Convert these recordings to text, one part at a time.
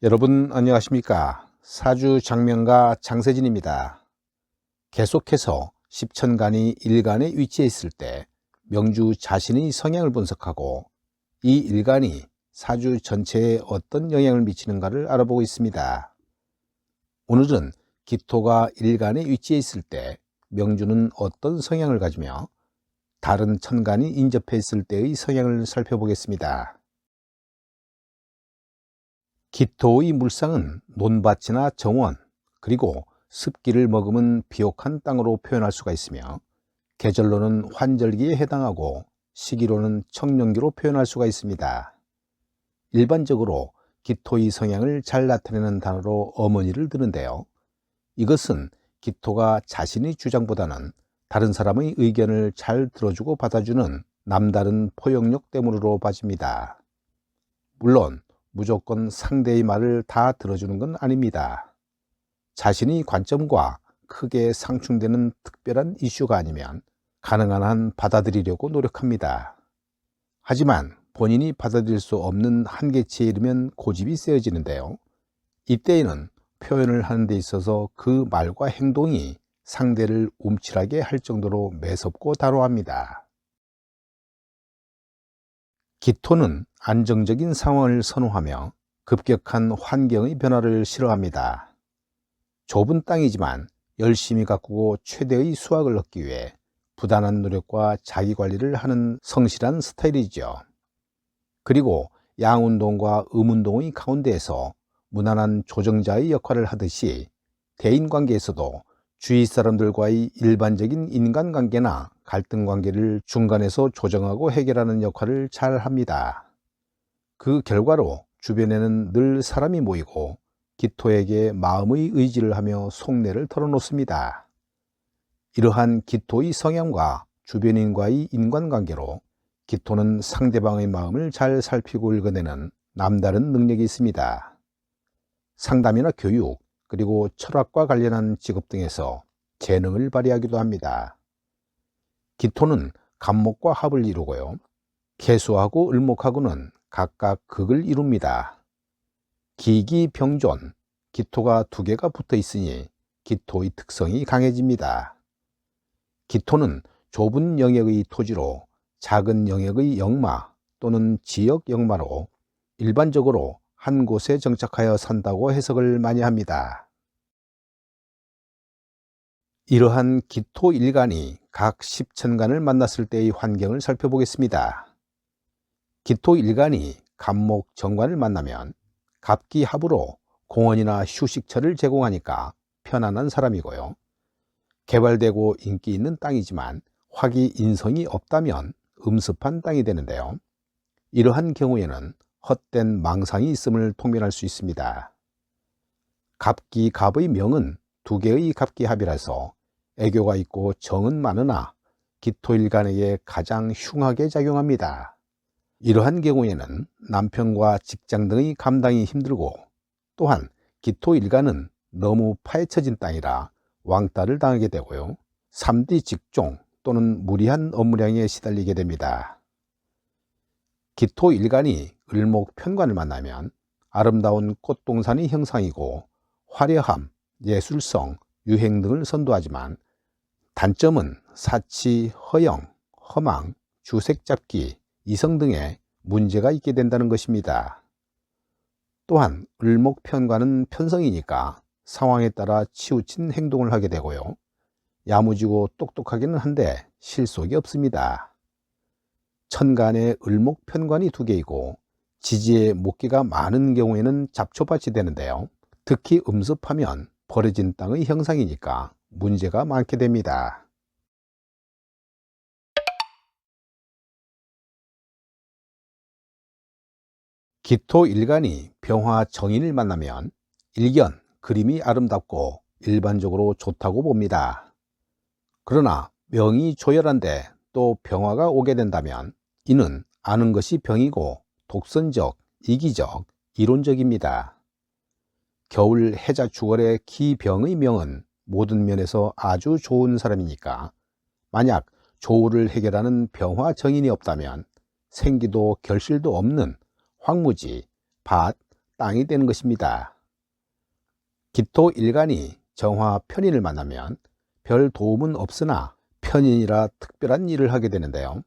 여러분 안녕하십니까? 사주 장명가 장세진입니다. 계속해서 십천간이 일간에 위치해 있을 때 명주 자신의 성향을 분석하고 이 일간이 사주 전체에 어떤 영향을 미치는가를 알아보고 있습니다. 오늘은 기토가 일간에 위치해 있을 때 명주는 어떤 성향을 가지며 다른 천간이 인접해 있을 때의 성향을 살펴보겠습니다. 기토의 물상은 논밭이나 정원, 그리고 습기를 머금은 비옥한 땅으로 표현할 수가 있으며 계절로는 환절기에 해당하고 시기로는 청룡기로 표현할 수가 있습니다. 일반적으로 기토의 성향을 잘 나타내는 단어로 어머니를 드는데요. 이것은 기토가 자신의 주장보다는 다른 사람의 의견을 잘 들어주고 받아주는 남다른 포용력 때문으로 봐집니다. 물론 무조건 상대의 말을 다 들어주는 건 아닙니다. 자신의 관점과 크게 상충되는 특별한 이슈가 아니면 가능한 한 받아들이려고 노력합니다. 하지만 본인이 받아들일 수 없는 한계치에 이르면 고집이 세어지는데요. 이때에는 표현을 하는 데 있어서 그 말과 행동이 상대를 움찔하게 할 정도로 매섭고 다루합니다. 기토는 안정적인 상황을 선호하며 급격한 환경의 변화를 싫어합니다. 좁은 땅이지만 열심히 가꾸고 최대의 수확을 얻기 위해 부단한 노력과 자기관리를 하는 성실한 스타일이죠. 그리고 양운동과 음운동의 가운데에서 무난한 조정자의 역할을 하듯이 대인관계에서도 주위 사람들과의 일반적인 인간관계나 갈등관계를 중간에서 조정하고 해결하는 역할을 잘 합니다. 그 결과로 주변에는 늘 사람이 모이고 기토에게 마음의 의지를 하며 속내를 털어놓습니다. 이러한 기토의 성향과 주변인과의 인간관계로 기토는 상대방의 마음을 잘 살피고 읽어내는 남다른 능력이 있습니다. 상담이나 교육, 그리고 철학과 관련한 직업 등에서 재능을 발휘하기도 합니다. 기토는 갑목과 합을 이루고요. 개수하고 을목하고는 각각 극을 이룹니다. 기기병존, 기토가 두 개가 붙어 있으니 기토의 특성이 강해집니다. 기토는 좁은 영역의 토지로 작은 영역의 역마 또는 지역 역마로 일반적으로 한 곳에 정착하여 산다고 해석을 많이 합니다. 이러한 기토 일간이 각 십천간을 만났을 때의 환경을 살펴보겠습니다. 기토 일간이 갑목 정관을 만나면 갑기합으로 공원이나 휴식처를 제공하니까 편안한 사람이고요. 개발되고 인기 있는 땅이지만 화기 인성이 없다면 음습한 땅이 되는데요. 이러한 경우에는 헛된 망상이 있음을 통면할 수 있습니다. 갑기갑의 명은 두 개의 갑기합이라서 애교가 있고 정은 많으나 기토일간에게 가장 흉하게 작용합니다. 이러한 경우에는 남편과 직장 등의 감당이 힘들고 또한 기토일간은 너무 파헤쳐진 땅이라 왕따를 당하게 되고요. 3D 직종 또는 무리한 업무량에 시달리게 됩니다. 기토일간이 을목편관을 만나면 아름다운 꽃동산의 형상이고 화려함, 예술성, 유행 등을 선도하지만 단점은 사치, 허영, 허망, 주색잡기, 이성 등의 문제가 있게 된다는 것입니다. 또한 을목편관은 편성이니까 상황에 따라 치우친 행동을 하게 되고요. 야무지고 똑똑하기는 한데 실속이 없습니다. 천간에 을목편관이 두 개이고 지지에 목기가 많은 경우에는 잡초밭이 되는데요. 특히 음습하면 버려진 땅의 형상이니까 문제가 많게 됩니다. 기토 일간이 병화 정인을 만나면 일견, 그림이 아름답고 일반적으로 좋다고 봅니다. 그러나 명이 조열한데 또 병화가 오게 된다면 이는 아는 것이 병이고 독선적, 이기적, 이론적입니다. 겨울 해자축월의 기병의 명은 모든 면에서 아주 좋은 사람이니까 만약 조우를 해결하는 병화 정인이 없다면 생기도 결실도 없는 황무지, 밭, 땅이 되는 것입니다. 기토 일간이 정화 편인을 만나면 별 도움은 없으나 편인이라 특별한 일을 하게 되는데요.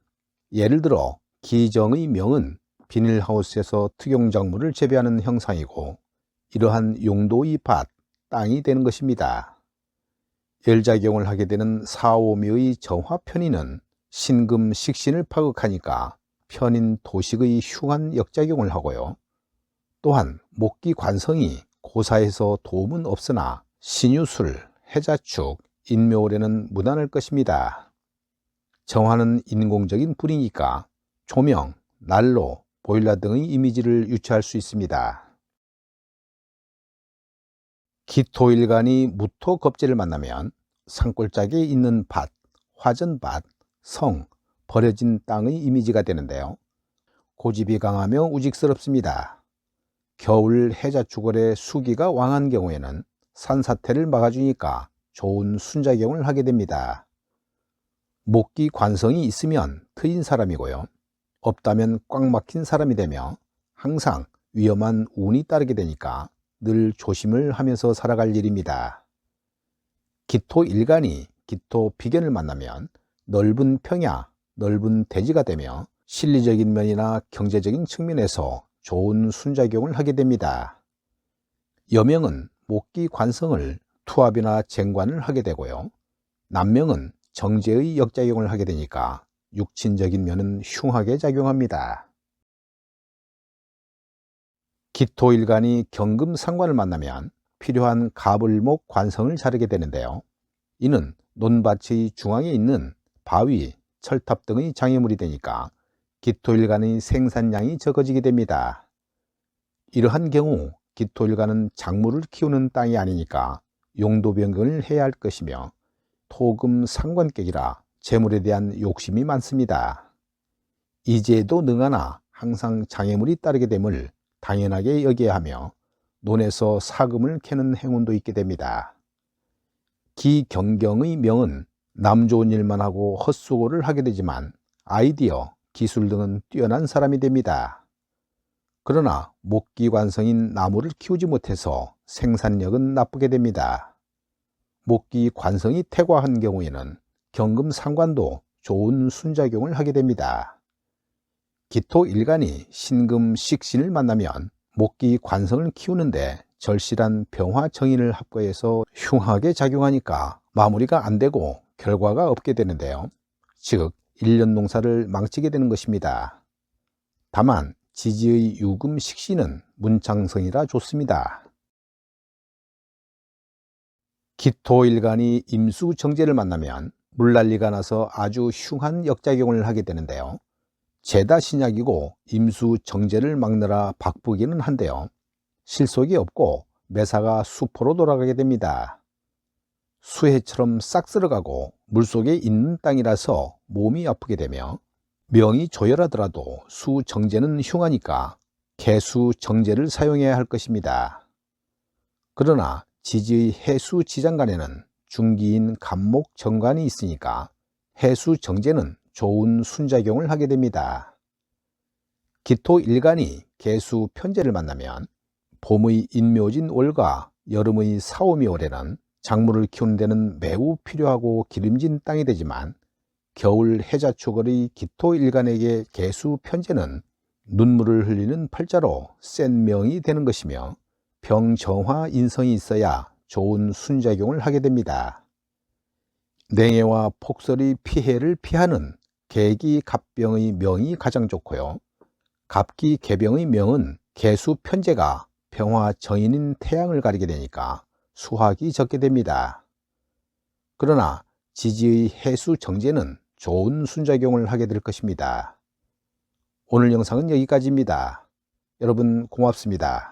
예를 들어 기정의 명은 비닐하우스에서 특용작물을 재배하는 형상이고, 이러한 용도의 밭, 땅이 되는 것입니다. 열작용을 하게 되는 사오미의 정화 편인은 신금 식신을 파극하니까 편인 도식의 흉한 역작용을 하고요. 또한 목기 관성이 고사에서 도움은 없으나 신유술, 해자축, 인묘월에는 무난할 것입니다. 정화는 인공적인 불이니까 조명, 난로, 보일러 등의 이미지를 유추할 수 있습니다. 기토일간이 무토 겁재를 만나면 산골짜기에 있는 밭, 화전밭, 성, 버려진 땅의 이미지가 되는데요. 고집이 강하며 우직스럽습니다. 겨울 해자축월에 수기가 왕한 경우에는 산사태를 막아주니까 좋은 순작용을 하게 됩니다. 목기 관성이 있으면 트인 사람이고요. 없다면 꽉 막힌 사람이 되며 항상 위험한 운이 따르게 되니까 늘 조심을 하면서 살아갈 일입니다. 기토 일간이 기토 비견을 만나면 넓은 평야, 넓은 대지가 되며 실리적인 면이나 경제적인 측면에서 좋은 순작용을 하게 됩니다. 여명은 목기 관성을 투합이나 쟁관을 하게 되고요. 남명은 정제의 역작용을 하게 되니까 육친적인 면은 흉하게 작용합니다. 기토일간이 경금상관을 만나면 필요한 가불목 관성을 자르게 되는데요. 이는 논밭의 중앙에 있는 바위, 철탑 등의 장애물이 되니까 기토일간의 생산량이 적어지게 됩니다. 이러한 경우 기토일간은 작물을 키우는 땅이 아니니까 용도 변경을 해야 할 것이며 토금 상관격이라 재물에 대한 욕심이 많습니다. 이제도 능하나 항상 장애물이 따르게 됨을 당연하게 여겨야 하며 논에서 사금을 캐는 행운도 있게 됩니다. 기경경의 명은 남 좋은 일만 하고 헛수고를 하게 되지만 아이디어, 기술 등은 뛰어난 사람이 됩니다. 그러나 목기관성인 나무를 키우지 못해서 생산력은 나쁘게 됩니다. 목기관성이 태과한 경우에는 경금상관도 좋은 순작용을 하게 됩니다. 기토일간이 신금 식신을 만나면 목기관성을 키우는데 절실한 병화정인을 합거해서 흉하게 작용하니까 마무리가 안 되고 결과가 없게 되는데요. 즉 1년 농사를 망치게 되는 것입니다. 다만 지지의 유금 식신은 문창성이라 좋습니다. 기토일간이 임수정제를 만나면 물난리가 나서 아주 흉한 역작용을 하게 되는데요. 죄다 신약이고 임수정제를 막느라 바쁘기는 한데요. 실속이 없고 매사가 수포로 돌아가게 됩니다. 수해처럼 싹 쓸어가고 물속에 있는 땅이라서 몸이 아프게 되며 명이 조열하더라도 수정제는 흉하니까 개수정제를 사용해야 할 것입니다. 그러나 지지의 해수지장간에는 중기인 간목정관이 있으니까 해수정제는 좋은 순작용을 하게 됩니다. 기토일간이 개수편제를 만나면 봄의 인묘진 월과 여름의 사오미월에는 작물을 키우는 데는 매우 필요하고 기름진 땅이 되지만 겨울 해자초걸의 기토일간에게 개수편제는 눈물을 흘리는 팔자로 센 명이 되는 것이며 병정화 인성이 있어야 좋은 순작용을 하게 됩니다. 냉해와 폭설의 피해를 피하는 계기 갑병의 명이 가장 좋고요. 갑기 개병의 명은 개수 편제가 병화 정인인 태양을 가리게 되니까 수확이 적게 됩니다. 그러나 지지의 해수 정제는 좋은 순작용을 하게 될 것입니다. 오늘 영상은 여기까지입니다. 여러분 고맙습니다.